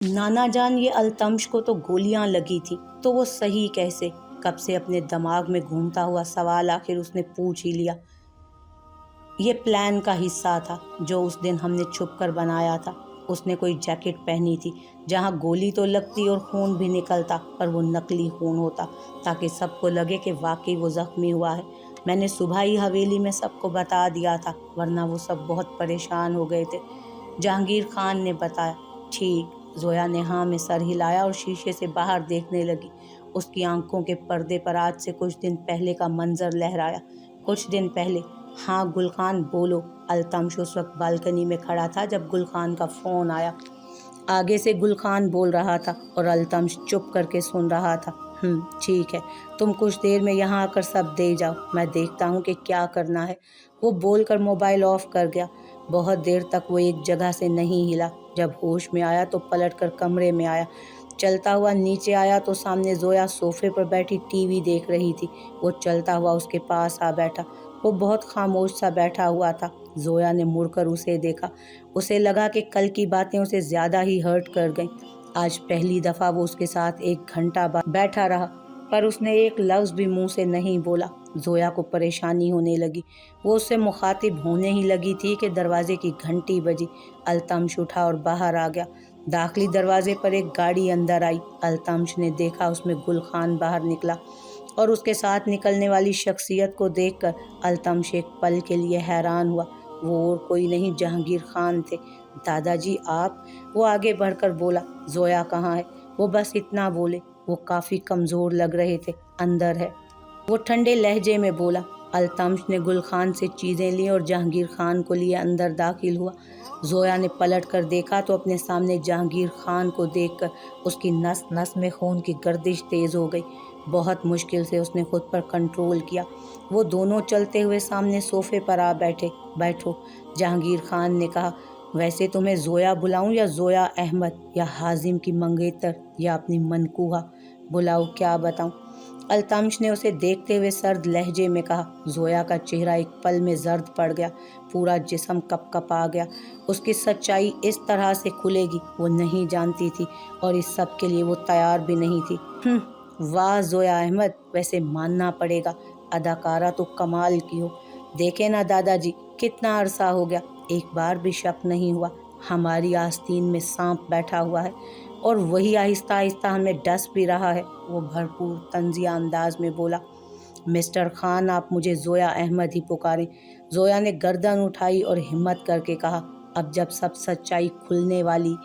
नाना जान, ये अल्तमश को तो गोलियां लगी थी, तो वो सही कैसे? कब से अपने दिमाग में घूमता हुआ सवाल आखिर उसने पूछ ही लिया। ये प्लान का हिस्सा था जो उस दिन हमने छुप कर बनाया था। उसने कोई जैकेट पहनी थी जहाँ गोली तो लगती और खून भी निकलता, पर वो नकली खून होता, ताकि सबको लगे कि वाकई वो ज़ख्मी हुआ है। मैंने सुबह ही हवेली में सबको बता दिया था, वरना वो सब बहुत परेशान हो गए थे। जहांगीर खान ने बताया। ठीक। जोया ने हाँ में सर हिलाया और शीशे से बाहर देखने लगी। उसकी आंखों के पर्दे पर आज से कुछ दिन पहले का मंजर लहराया। कुछ दिन पहले? हाँ गुलखान, बोलो। अल्तमश उस वक्त बालकनी में खड़ा था जब गुलखान का फ़ोन आया। आगे से गुलखान बोल रहा था और अल्तमश चुप करके सुन रहा था। ठीक है, तुम कुछ देर में यहाँ आकर सब दे जाओ, मैं देखता हूँ कि क्या करना है। वो बोलकर मोबाइल ऑफ कर गया। बहुत देर तक वो एक जगह से नहीं हिला। जब होश में आया तो पलटकर कमरे में आया। चलता हुआ नीचे आया तो सामने जोया सोफे पर बैठी टीवी देख रही थी। वो चलता हुआ उसके पास आ बैठा। वो बहुत खामोश सा बैठा हुआ था। जोया ने मुड़कर उसे देखा। उसे लगा कि कल की बातें उसे ज़्यादा ही हर्ट कर गईं। आज पहली दफ़ा वो उसके साथ 1 घंटा बैठा रहा, पर उसने एक लफ्ज़ भी मुंह से नहीं बोला। जोया को परेशानी होने लगी। वो उससे मुखातिब होने ही लगी थी कि दरवाजे की घंटी बजी। अल्तमश उठा और बाहर आ गया। दाखिली दरवाजे पर एक गाड़ी अंदर आई। अल्तमश ने देखा उसमें गुलखान बाहर निकला और उसके साथ निकलने वाली शख्सियत को देखकर अल्तमश एक पल के लिए हैरान हुआ। वो और कोई नहीं, जहांगीर खान थे। दादाजी आप? वो आगे बढ़कर बोला। जोया कहाँ है? वो बस इतना बोले। वो काफ़ी कमज़ोर लग रहे थे। अंदर है, वो ठंडे लहजे में बोला। अल्तमश ने गुलखान से चीज़ें ली और जहांगीर खान को लिए अंदर दाखिल हुआ। जोया ने पलट कर देखा तो अपने सामने जहांगीर खान को देखकर उसकी नस नस में खून की गर्दिश तेज़ हो गई। बहुत मुश्किल से उसने खुद पर कंट्रोल किया। वो दोनों चलते हुए सामने सोफे पर आ बैठे। बैठो, जहांगीर खान ने कहा। वैसे तुम्हें जोया बुलाऊं या जोया अहमद, या हाजिम की मंगेतर, या अपनी मनकूहा? बुलाओ, क्या बताऊं? अल्तमश ने उसे देखते हुए सर्द लहजे में कहा। जोया का चेहरा एक पल में जर्द पड़ गया। पूरा जिस्म कपकपा गया। उसकी सच्चाई इस तरह से खुलेगी वो नहीं जानती थी, और इस सब के लिए वो तैयार भी नहीं थी। वाह जोया अहमद, वैसे मानना पड़ेगा, अदाकारा तो कमाल की हो। देखे ना दादाजी, कितना अरसा हो गया, एक बार भी शक नहीं हुआ हमारी आस्तीन में सांप बैठा हुआ है, और वही आहिस्ता आहिस्ता हमें डस भी रहा है। वो भरपूर तंजिया अंदाज में बोला। मिस्टर खान, आप मुझे जोया अहमद ही पुकारें। जोया ने गर्दन उठाई और हिम्मत करके कहा। अब जब सब सच्चाई खुलने वाली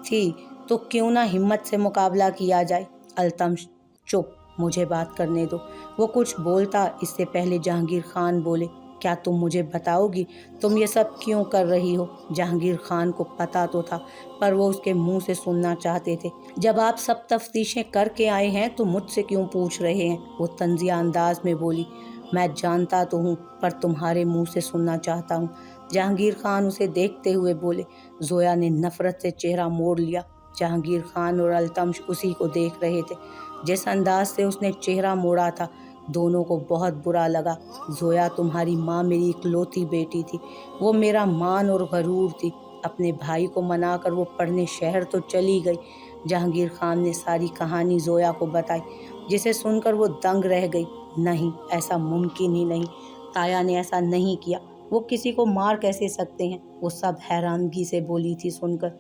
थी तो क्यों ना हिम्मत से मुकाबला किया जाए। अल्तमश, चुप, मुझे बात करने दो। वो कुछ बोलता इससे पहले जहांगीर खान बोले। क्या तुम मुझे बताओगी तुम ये सब क्यों कर रही हो? जहांगीर खान को पता तो था, पर वो उसके मुंह से सुनना चाहते थे। जब आप सब तफ्तीशें करके आए हैं तो मुझसे क्यों पूछ रहे हैं? वो तंजिया अंदाज में बोली। मैं जानता तो हूँ, पर तुम्हारे मुंह से सुनना चाहता हूँ। जहांगीर खान उसे देखते हुए बोले। जोया ने नफरत से चेहरा मोड़ लिया। जहांगीर खान और अल्तमश उसी को देख रहे थे। जिस अंदाज से उसने चेहरा मोड़ा था, दोनों को बहुत बुरा लगा। जोया, तुम्हारी माँ मेरी इकलौती बेटी थी, वो मेरा मान और गरूर थी। अपने भाई को मनाकर वो पढ़ने शहर तो चली गई। जहांगीर खान ने सारी कहानी जोया को बताई, जिसे सुनकर वो दंग रह गई। नहीं, ऐसा मुमकिन ही नहीं, ताया ने ऐसा नहीं किया। वो किसी को मार कैसे सकते हैं? वो सब हैरानगी से बोली थी सुनकर।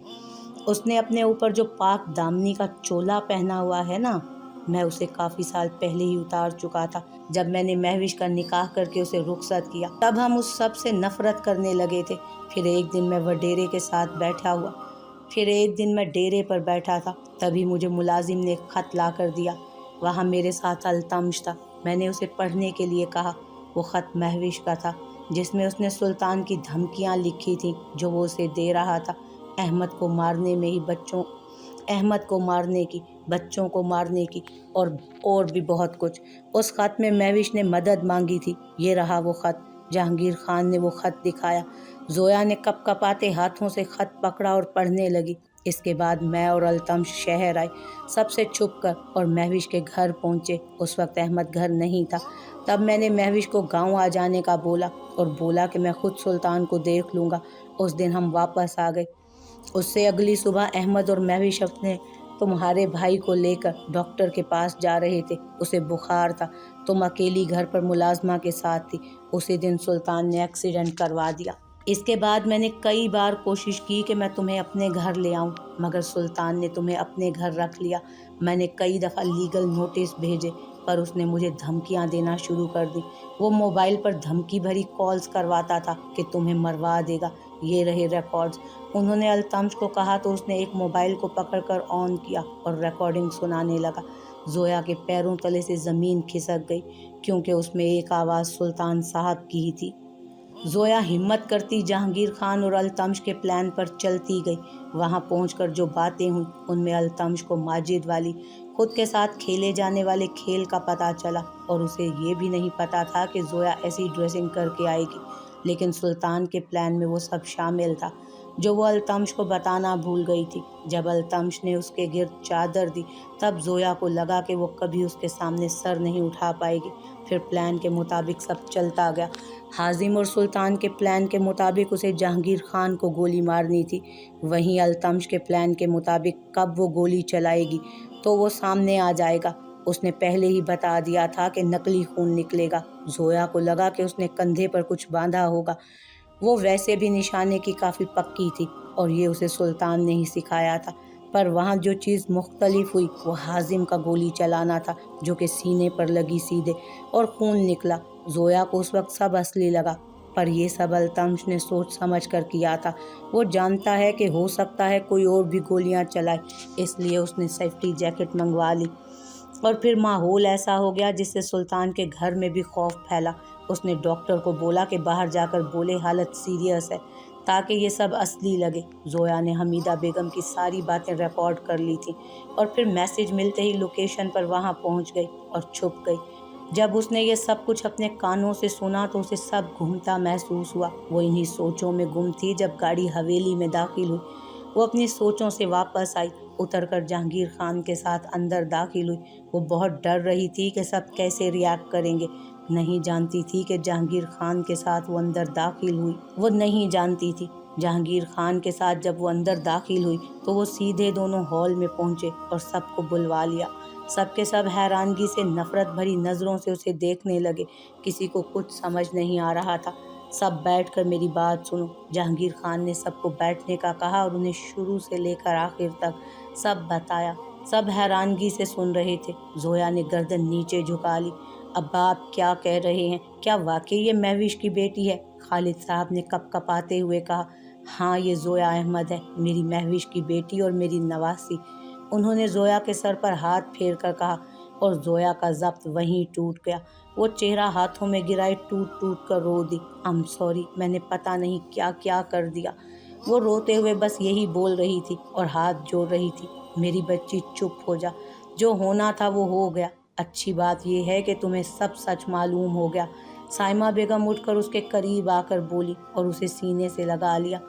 उसने अपने ऊपर जो पाक दामनी का चोला पहना हुआ है ना, मैं उसे काफ़ी साल पहले ही उतार चुका था। जब मैंने महविश का निकाह करके उसे रुखसत किया, तब हम उस सब से नफरत करने लगे थे। फिर एक दिन मैं डेरे पर बैठा था, तभी मुझे मुलाजिम ने एक ख़त ला कर दिया। वहाँ मेरे साथ अल्तमश था। मैंने उसे पढ़ने के लिए कहा। वो ख़त महविश का था, जिसमें उसने सुल्तान की धमकियाँ लिखी थी जो वो उसे दे रहा था। अहमद को मारने की, बच्चों को मारने की, और भी बहुत कुछ। उस ख़त में महविश ने मदद मांगी थी। ये रहा वो ख़त। जहांगीर खान ने वो ख़त दिखाया। जोया ने कपकपाते हाथों से ख़त पकड़ा और पढ़ने लगी। इसके बाद मैं और अल्तमश शहर आए, सबसे छुप कर, और महविश के घर पहुँचे। उस वक्त अहमद घर नहीं था। तब मैंने महविश को गाँव आ जाने का बोला, और बोला कि मैं खुद सुल्तान को देख लूँगा। उस दिन हम वापस आ गए। उससे अगली सुबह अहमद और महविश अपने तुम्हारे भाई को लेकर डॉक्टर के पास जा रहे थे। उसे बुखार था। तुम अकेली घर पर मुलाजमा के साथ थी। उसी दिन सुल्तान ने एक्सीडेंट करवा दिया। इसके बाद मैंने कई बार कोशिश की कि मैं तुम्हें अपने घर ले आऊं, मगर सुल्तान ने तुम्हें अपने घर रख लिया। मैंने कई दफ़ा लीगल नोटिस भेजे, पर उसने मुझे धमकियां देना शुरू कर दी। वो मोबाइल पर धमकी भरी कॉल्स करवाता था कि तुम्हें मरवा देगा। ये रहे रिकॉर्ड्स। उन्होंने अल्तमश को कहा तो उसने एक मोबाइल को पकड़कर ऑन किया और रिकॉर्डिंग सुनाने लगा। जोया के पैरों तले से ज़मीन खिसक गई, क्योंकि उसमें एक आवाज़ सुल्तान साहब की ही थी। जोया हिम्मत करती जहांगीर खान और अल्तमश के प्लान पर चलती गई। वहां पहुंचकर जो बातें हुई उनमें अल्तमश को माजिद वाली खुद के साथ खेले जाने वाले खेल का पता चला, और उसे ये भी नहीं पता था कि जोया ऐसी ड्रेसिंग करके आएगी। लेकिन सुल्तान के प्लान में वो सब शामिल था, जो वो अल्तमश को बताना भूल गई थी। जब अल्तमश ने उसके गिर्द चादर दी, तब जोया को लगा कि वो कभी उसके सामने सर नहीं उठा पाएगी। फिर प्लान के मुताबिक सब चलता गया। हाजिम और सुल्तान के प्लान के मुताबिक उसे जहांगीर खान को गोली मारनी थी। वहीं अल्तमश के प्लान के मुताबिक कब वो गोली चलाएगी तो वो सामने आ जाएगा। उसने पहले ही बता दिया था कि नकली खून निकलेगा। जोया को लगा कि उसने कंधे पर कुछ बांधा होगा। वो वैसे भी निशाने की काफ़ी पक्की थी, और ये उसे सुल्तान ने ही सिखाया था। पर वहाँ जो चीज़ मुख्तलिफ हुई वो हाजिम का गोली चलाना था, जो कि सीने पर लगी सीधे, और खून निकला। जोया को उस वक्त सब असली लगा, पर यह सब अल्तमश ने सोच समझ कर किया था। वो जानता है कि हो सकता है कोई और भी गोलियां चलाए, इसलिए उसने सेफ्टी जैकेट मंगवा ली। और फिर माहौल ऐसा हो गया जिससे सुल्तान के घर में भी खौफ फैला। उसने डॉक्टर को बोला कि बाहर जाकर बोले हालत सीरियस है, ताकि ये सब असली लगे। जोया ने हमीदा बेगम की सारी बातें रिकॉर्ड कर ली थी, और फिर मैसेज मिलते ही लोकेशन पर वहाँ पहुँच गई और छुप गई। जब उसने ये सब कुछ अपने कानों से सुना तो उसे सब घूमता महसूस हुआ। वो इन्हीं सोचों में गुम थी जब गाड़ी हवेली में दाखिल हुई। वो अपनी सोचों से वापस आई, उतरकर जहांगीर खान के साथ अंदर दाखिल हुई। वो बहुत डर रही थी कि सब कैसे रिएक्ट करेंगे। नहीं जानती थी कि जहांगीर खान के साथ वो अंदर दाखिल हुई। वो नहीं जानती थी। जहांगीर खान के साथ जब वो अंदर दाखिल हुई तो वो सीधे दोनों हॉल में पहुंचे और सबको बुलवा लिया। सबके सब हैरानगी से नफरत भरी नज़रों से उसे देखने लगे। किसी को कुछ समझ नहीं आ रहा था। सब बैठकर मेरी बात सुनो। जहांगीर खान ने सबको बैठने का कहा और उन्हें शुरू से लेकर आखिर तक सब बताया। सब हैरानगी से सुन रहे थे। जोया ने गर्दन नीचे झुका ली। अब्बा आप क्या कह रहे हैं? क्या वाकई ये महविश की बेटी है? खालिद साहब ने कपकपाते हुए कहा। हाँ, ये जोया अहमद है, मेरी महविश की बेटी और मेरी नवासी। उन्होंने जोया के सर पर हाथ फेर कर कहा, और जोया का जब्त वहीं टूट गया। वो चेहरा हाथों में गिराए टूट टूट कर रो दी। आई एम सॉरी, मैंने पता नहीं क्या क्या कर दिया। वो रोते हुए बस यही बोल रही थी और हाथ जोड़ रही थी। मेरी बच्ची चुप हो जा, जो होना था वो हो गया। अच्छी बात यह है कि तुम्हें सब सच मालूम हो गया। साइमा बेगम उठकर उसके करीब आकर बोली और उसे सीने से लगा लिया।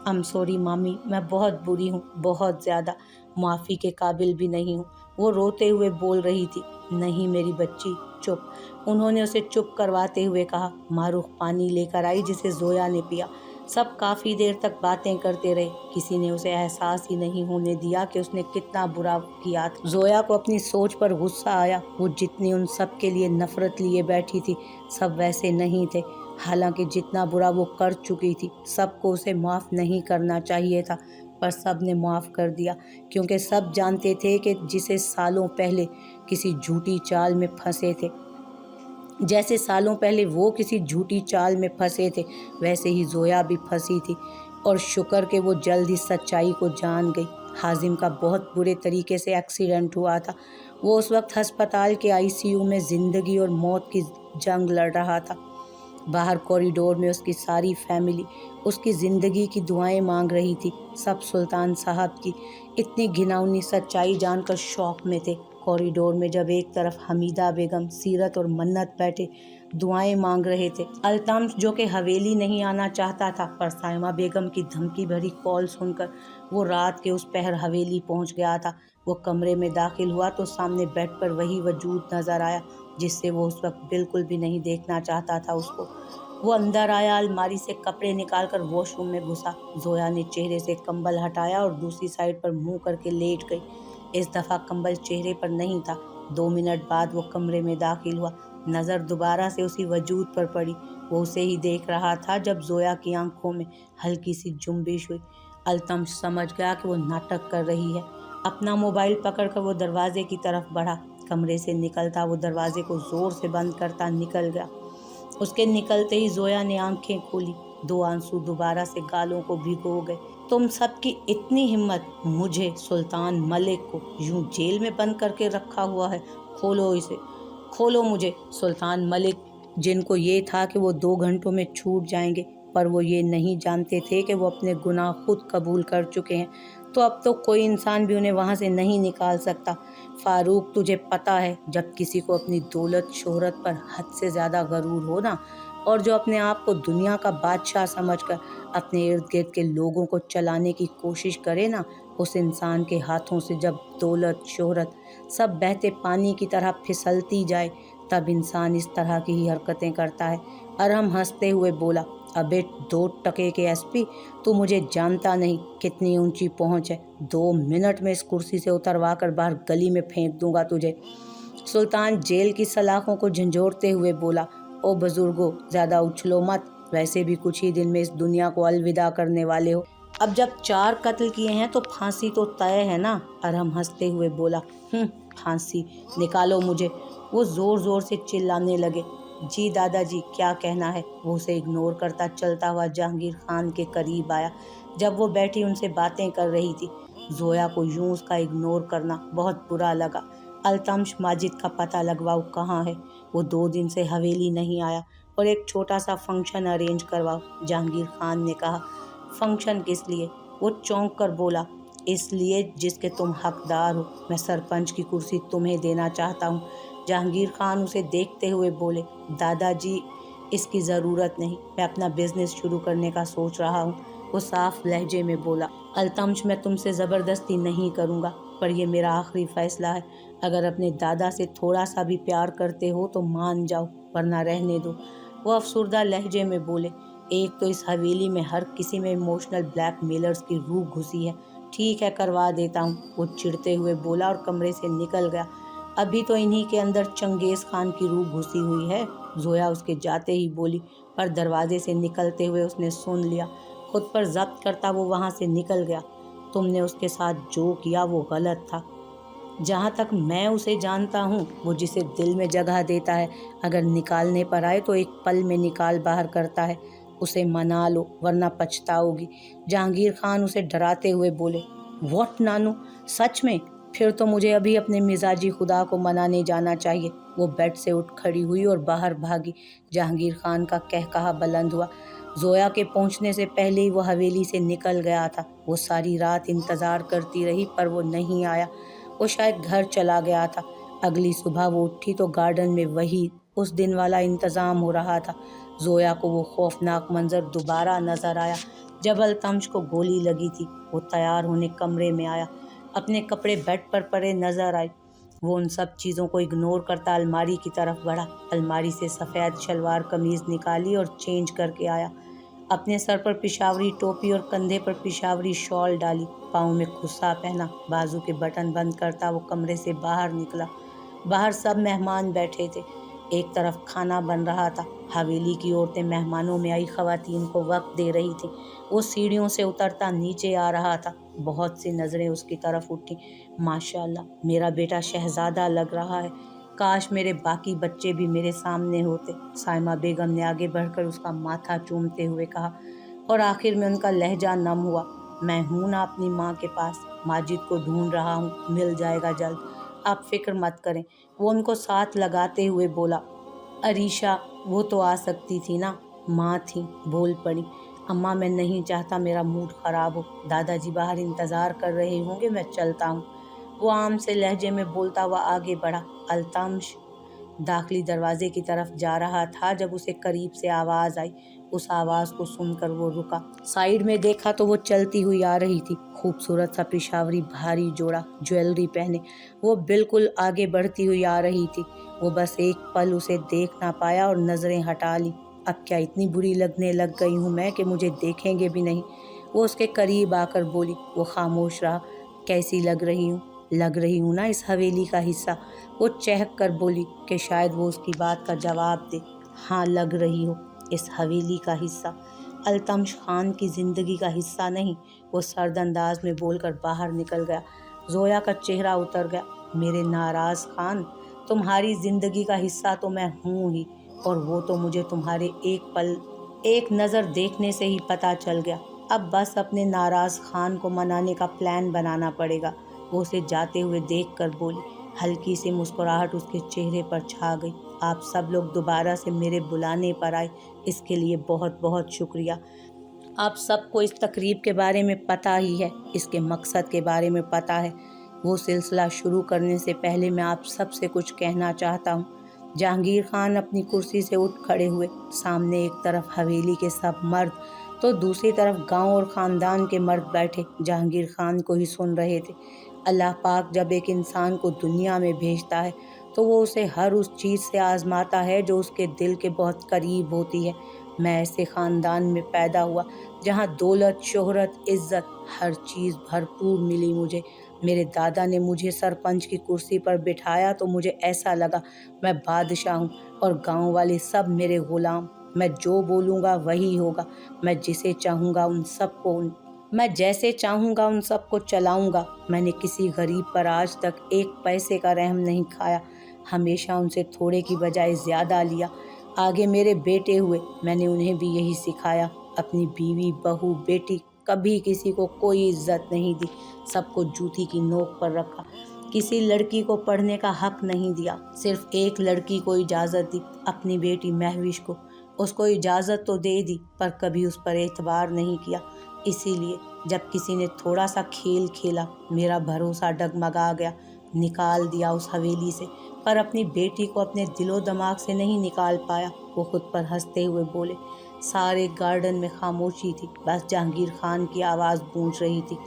आई एम सॉरी मामी, मैं बहुत बुरी हूँ, बहुत ज़्यादा। माफ़ी के काबिल भी नहीं हूँ, वो रोते हुए बोल रही थी। नहीं मेरी बच्ची, चुप। उन्होंने उसे चुप करवाते हुए कहा। मारूख पानी लेकर आई जिसे जोया ने पिया। सब काफ़ी देर तक बातें करते रहे। किसी ने उसे एहसास ही नहीं होने दिया कि उसने कितना बुरा किया था। जोया को अपनी सोच पर गुस्सा आया। वो जितनी उन सब के लिए नफरत लिए बैठी थी, सब वैसे नहीं थे। हालांकि जितना बुरा वो कर चुकी थी, सबको उसे माफ़ नहीं करना चाहिए था, पर सब ने माफ़ कर दिया, क्योंकि सब जानते थे कि जिसे सालों पहले किसी झूठी चाल में फंसे थे, जैसे सालों पहले वो किसी झूठी चाल में फंसे थे, वैसे ही जोया भी फंसी थी। और शुक्र कि वो जल्द ही सच्चाई को जान गई। हाजिम का बहुत बुरे तरीके से एक्सीडेंट हुआ था। वो उस वक्त अस्पताल के आईसीयू में ज़िंदगी और मौत की जंग लड़ रहा था। बाहर कॉरिडोर में उसकी सारी फैमिली उसकी ज़िंदगी की दुआएं मांग रही थी। सब सुल्तान साहब की इतनी घिनौनी सच्चाई जानकर शौक में थे। कॉरिडोर में जब एक तरफ हमीदा बेगम, सीरत और मन्नत बैठे दुआएं मांग रहे थे, अल्तमश जो कि हवेली नहीं आना चाहता था, पर साइमा बेगम की धमकी भरी कॉल सुनकर वो रात के उस पहर हवेली पहुंच गया था। वो कमरे में दाखिल हुआ तो सामने बेड पर वही वजूद नज़र आया जिससे वो उस वक्त बिल्कुल भी नहीं देखना चाहता था उसको। वो अंदर आया, अलमारी से कपड़े निकालकर वॉशरूम में घुसा। जोया ने चेहरे से कंबल हटाया और दूसरी साइड पर मुंह करके लेट गई। इस दफा कंबल चेहरे पर नहीं था। 2 मिनट बाद वो कमरे में दाखिल हुआ। नजर दोबारा से उसी वजूद पर पड़ी। वो उसे ही देख रहा था जब जोया की आंखों में हल्की सी जुम्बिश हुई। अल्तमश समझ गया कि वो नाटक कर रही है। अपना मोबाइल पकड़कर वो दरवाजे की तरफ बढ़ा। कमरे से निकलता वो दरवाजे को जोर से बंद करता निकल गया। उसके निकलते ही जोया ने आंखें खोली। 2 आंसू दोबारा से गालों को भिगो गए। तुम सबकी इतनी हिम्मत, मुझे सुल्तान मलिक को यूं जेल में बंद करके रखा हुआ है। खोलो इसे, खोलो मुझे। सुल्तान मलिक, जिनको ये था कि वो 2 घंटों में छूट जाएंगे, पर वो ये नहीं जानते थे कि वो अपने गुनाह खुद कबूल कर चुके हैं, तो अब तो कोई इंसान भी उन्हें वहाँ से नहीं निकाल सकता। फारूक, तुझे पता है, जब किसी को अपनी दौलत शोहरत पर हद से ज़्यादा गरूर हो ना, और जो अपने आप को दुनिया का बादशाह समझकर अपने इर्द गिर्द के लोगों को चलाने की कोशिश करे ना, उस इंसान के हाथों से जब दौलत शोहरत सब बहते पानी की तरह फिसलती जाए, तब इंसान इस तरह की ही हरकतें करता है। अरहम हंसते हुए बोला, अबे 2 टके के एसपी, तू मुझे जानता नहीं कितनी ऊंची पहुंच है। 2 मिनट में इस कुर्सी से उतरवा कर बाहर गली में फेंक दूंगा तुझे। सुल्तान जेल की सलाखों को झंझोड़ते हुए बोला, ओ बुजुर्गो, ज्यादा उछलो मत, वैसे भी कुछ ही दिन में इस दुनिया को अलविदा करने वाले हो। अब जब 4 कत्ल किए हैं तो फांसी तो तय है ना। अरहम हंसते हुए बोला, फांसी, निकालो मुझे। वो जोर जोर से चिल्लाने लगे। जी दादाजी, क्या कहना है। वो उसे इग्नोर करता चलता हुआ जहांगीर खान के करीब आया। जब वो बैठी उनसे बातें कर रही थी, जोया को यूं उसका इग्नोर करना बहुत बुरा लगा। अल्तमश, माजिद का पता लगवाओ कहाँ है। वो 2 दिन से हवेली नहीं आया, और एक छोटा सा फंक्शन अरेंज करवाओ। जहांगीर खान ने कहा। फंक्शन किस लिए। वो चौंक कर बोला, इसलिए जिसके तुम हकदार हो। मैं सरपंच की कुर्सी तुम्हें देना चाहता हूँ। जहांगीर खान उसे देखते हुए बोले, दादाजी, इसकी ज़रूरत नहीं, मैं अपना बिजनेस शुरू करने का सोच रहा हूँ। वो साफ लहजे में बोला, अल्तमश, मैं तुमसे ज़बरदस्ती नहीं करूँगा, पर यह मेरा आखिरी फैसला है। अगर अपने दादा से थोड़ा सा भी प्यार करते हो तो मान जाओ, वरना रहने दो। वो अफसुर्दा लहजे में बोले, एक तो इस हवेली में हर किसी में इमोशनल ब्लैकमेलर्स की रूह घुसी है। ठीक है, करवा देता हूँ। वो चिढ़ते हुए बोला और कमरे से निकल गया। अभी तो इन्हीं के अंदर चंगेज खान की रूह घुसी हुई है। जोया उसके जाते ही बोली, पर दरवाजे से निकलते हुए उसने सुन लिया। खुद पर जब्त करता वो वहाँ से निकल गया। तुमने उसके साथ जो किया वो गलत था। जहाँ तक मैं उसे जानता हूँ, वो जिसे दिल में जगह देता है, अगर निकालने पर आए तो एक पल में निकाल बाहर करता है। उसे मना लो, वरना पछताओगी। जहांगीर खान उसे डराते हुए बोले, व्हाट नानू, सच में? फिर तो मुझे अभी अपने मिजाजी खुदा को मनाने जाना चाहिए। वो बेड से उठ खड़ी हुई और बाहर भागी। जहांगीर खान का कहकहा बुलंद हुआ। जोया के पहुंचने से पहले ही वो हवेली से निकल गया था। वो सारी रात इंतज़ार करती रही, पर वो नहीं आया। वो शायद घर चला गया था। अगली सुबह वो उठी तो गार्डन में वही उस दिन वाला इंतज़ाम हो रहा था। जोया को वो खौफनाक मंजर दोबारा नजर आया। जब अल्तमश को गोली लगी थी, वो तैयार होने कमरे में आया। अपने कपड़े बेड पर पड़े नजर आए। वो उन सब चीज़ों को इग्नोर करता अलमारी की तरफ बढ़ा। अलमारी से सफ़ेद शलवार कमीज़ निकाली और चेंज करके आया। अपने सर पर पिशावरी टोपी और कंधे पर पिशावरी शॉल डाली। पाँव में खुस्सा पहना। बाजू के बटन बंद करता वो कमरे से बाहर निकला। बाहर सब मेहमान बैठे थे। एक तरफ खाना बन रहा था। हवेली की औरतें मेहमानों में आई ख़वातीन को वक्त दे रही थी। वो सीढ़ियों से उतरता नीचे आ रहा था। बहुत सी नज़रें उसकी तरफ उठी। माशाल्लाह, मेरा बेटा शहजादा लग रहा है। काश मेरे बाकी बच्चे भी मेरे सामने होते। साइमा बेगम ने आगे बढ़कर उसका माथा चूमते हुए कहा, और आखिर में उनका लहजा नम हुआ। मैं हूँ ना अपनी माँ के पास। माजिद को ढूंढ रहा हूँ, मिल जाएगा जल्द, आप फिक्र मत करें। वो उनको साथ लगाते हुए बोला, अरीशा, वो तो आ सकती थी ना। माँ थी, बोल पड़ी, अम्मा, मैं नहीं चाहता मेरा मूड ख़राब हो। दादाजी बाहर इंतज़ार कर रहे होंगे, मैं चलता हूँ। वो आम से लहजे में बोलता हुआ आगे बढ़ा। अल्तमश दाखिली दरवाजे की तरफ जा रहा था जब उसे करीब से आवाज़ आई। उस आवाज़ को सुनकर वो रुका। साइड में देखा तो वो चलती हुई आ रही थी। खूबसूरत सा पिशावरी भारी जोड़ा, ज्वेलरी पहने, वो बिल्कुल आगे बढ़ती हुई आ रही थी। वो बस एक पल उसे देख ना पाया और नज़रें हटा ली। اب کیا اتनी बुरी लगने लग गई हूँ मैं कि मुझे देखेंगे भी नहीं। वो उसके करीब आकर बोली। वो खामोश रहा। कैसी लग रही हूँ ना इस हवेली का हिस्सा। वो चहक कर बोली कि शायद वो उसकी बात का जवाब दे। हाँ, लग रही हो इस हवेली का हिस्सा। अल्तमश खान की ज़िंदगी का हिस्सा नहीं, वो सर्द अंदाज में बोलकर बाहर निकल गया। जोया का चेहरा उतर गया। मेरे नाराज़ खान, तुम्हारी ज़िंदगी का हिस्सा तो मैं हूँ ही, और वो तो मुझे तुम्हारे एक नज़र देखने से ही पता चल गया। अब बस अपने नाराज़ खान को मनाने का प्लान बनाना पड़ेगा। वो उसे जाते हुए देखकर बोली। हल्की सी मुस्कुराहट उसके चेहरे पर छा गई। आप सब लोग दोबारा से मेरे बुलाने पर आए, इसके लिए बहुत बहुत शुक्रिया। आप सबको इस तकरीब के बारे में पता ही है, इसके मकसद के बारे में पता है। वो सिलसिला शुरू करने से पहले मैं आप सबसे कुछ कहना चाहता हूँ। जहांगीर खान अपनी कुर्सी से उठ खड़े हुए। सामने एक तरफ हवेली के सब मर्द तो दूसरी तरफ गांव और ख़ानदान के मर्द बैठे जहांगीर खान को ही सुन रहे थे। अल्लाह पाक जब एक इंसान को दुनिया में भेजता है तो वो उसे हर उस चीज़ से आज़माता है जो उसके दिल के बहुत करीब होती है। मैं ऐसे ख़ानदान में पैदा हुआ जहाँ दौलत, शोहरत, इज़्ज़त, हर चीज़ भरपूर मिली मुझे। मेरे दादा ने मुझे सरपंच की कुर्सी पर बिठाया तो मुझे ऐसा लगा मैं बादशाह हूँ और गांव वाले सब मेरे ग़ुलाम। मैं जो बोलूँगा वही होगा। मैं जैसे चाहूँगा उन सबको चलाऊँगा। मैंने किसी गरीब पर आज तक एक पैसे का रहम नहीं खाया, हमेशा उनसे थोड़े की बजाय ज़्यादा लिया। आगे मेरे बेटे हुए, मैंने उन्हें भी यही सिखाया। अपनी बीवी, बहू, बेटी, कभी किसी को कोई इज्जत नहीं दी, सबको जूती की नोक पर रखा। किसी लड़की को पढ़ने का हक नहीं दिया, सिर्फ एक लड़की को इजाज़त दी, अपनी बेटी महविश को। उसको इजाज़त तो दे दी पर कभी उस पर एतबार नहीं किया। इसीलिए जब किसी ने थोड़ा सा खेल खेला, मेरा भरोसा डगमगा गया, निकाल दिया उस हवेली से। पर अपनी बेटी को अपने दिलो दिमाग से नहीं निकाल पाया। वो खुद पर हंसते हुए बोले। सारे गार्डन में खामोशी थी, बस जहांगीर खान की आवाज़ गूंज रही थी।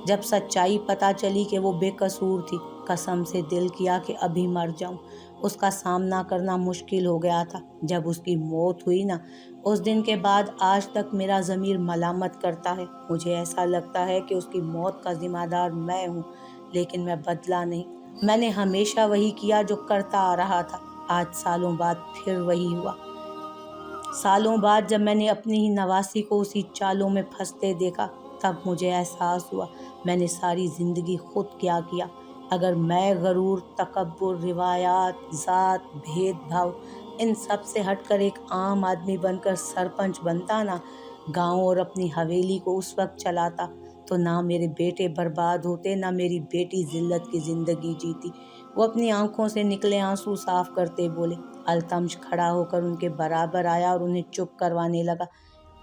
जब सच्चाई पता चली कि वो बेकसूर थी, कसम से दिल किया कि अभी मर जाऊं। उसका सामना करना मुश्किल हो गया था। जब उसकी मौत हुई ना, उस दिन के बाद आज तक मेरा ज़मीर मलामत करता है। मुझे ऐसा लगता है कि उसकी मौत का ज़िम्मेदार मैं हूँ, लेकिन मैं बदला नहीं। मैंने हमेशा वही किया जो करता आ रहा था। आज सालों बाद फिर वही हुआ। सालों बाद जब मैंने अपनी ही नवासी को उसी चालों में फंसते देखा, तब मुझे एहसास हुआ मैंने सारी ज़िंदगी खुद क्या किया। अगर मैं गरूर, तकब्बुर, रिवायात, ज़ात, भेदभाव, इन सब से हटकर एक आम आदमी बनकर सरपंच बनता ना, गांव और अपनी हवेली को उस वक्त चलाता, तो ना मेरे बेटे बर्बाद होते, ना मेरी बेटी जिल्लत की ज़िंदगी जीती। वो अपनी आंखों से निकले आंसू साफ करते बोले। अल्तमश खड़ा होकर उनके बराबर आया और उन्हें चुप करवाने लगा।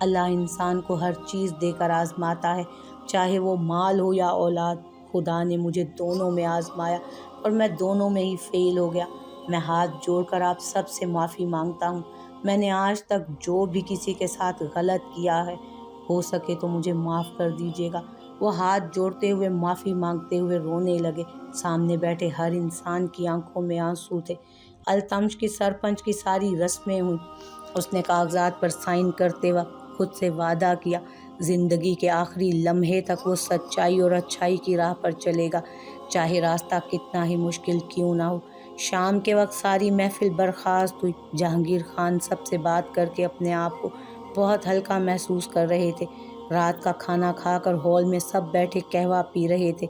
अल्लाह इंसान को हर चीज़ देकर आजमाता है, चाहे वो माल हो या औलाद। खुदा ने मुझे दोनों में आजमाया और मैं दोनों में ही फेल हो गया। मैं हाथ जोड़कर आप सब से माफ़ी मांगता हूँ। मैंने आज तक जो भी किसी के साथ गलत किया है, हो सके तो मुझे माफ़ कर दीजिएगा। वो हाथ जोड़ते हुए माफ़ी मांगते हुए रोने लगे। सामने बैठे हर इंसान की आंखों में आंसू थे। अल्तमश की सरपंच की सारी रस्में हुई। उसने कागजात पर साइन करते वक्त खुद से वादा किया, ज़िंदगी के आखिरी लम्हे तक वो सच्चाई और अच्छाई की राह पर चलेगा, चाहे रास्ता कितना ही मुश्किल क्यों ना हो। शाम के वक्त सारी महफिल बर्खास्त हुई। जहांगीर खान सबसे बात करके अपने आप को बहुत हल्का महसूस कर रहे थे। रात का खाना खाकर हॉल में सब बैठे कहवा पी रहे थे,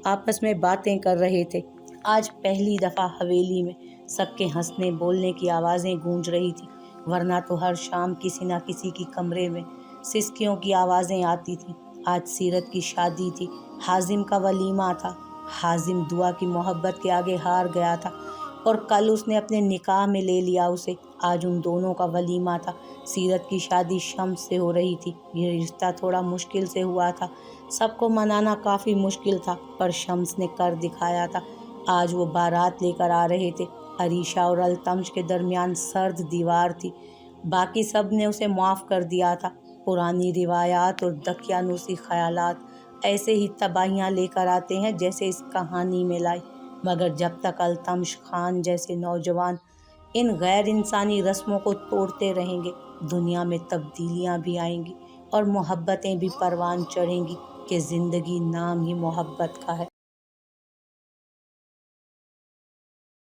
आपस में बातें कर रहे थे। आज पहली दफ़ा हवेली में सबके हंसने बोलने की आवाज़ें गूंज रही थी, वरना तो हर शाम किसी न किसी की कमरे में सिसकियों की आवाज़ें आती थीं। आज सीरत की शादी थी, हाजिम का वलीमा था। हाजिम दुआ की मोहब्बत के आगे हार गया था और कल उसने अपने निकाह में ले लिया उसे। आज उन दोनों का वलीमा था। सीरत की शादी शम्स से हो रही थी। ये रिश्ता थोड़ा मुश्किल से हुआ था, सबको मनाना काफ़ी मुश्किल था, पर शम्स ने कर दिखाया था। आज वो बारात लेकर आ रहे थे। अरीशा और अल्तमश के दरमियान सर्द दीवार थी, बाकी सब ने उसे माफ़ कर दिया था। पुरानी रिवायात और दकियानूसी ख़यालात ऐसे ही तबाहियाँ लेकर आते हैं जैसे इस कहानी में लाई, मगर जब तक अल्तमश खान जैसे नौजवान ان غیر انسانی رسموں کو توڑتے رہیں گے، دنیا میں تبدیلیاں بھی آئیں گی اور محبتیں بھی پروان چڑھیں گی کہ زندگی نام ہی محبت کا ہے۔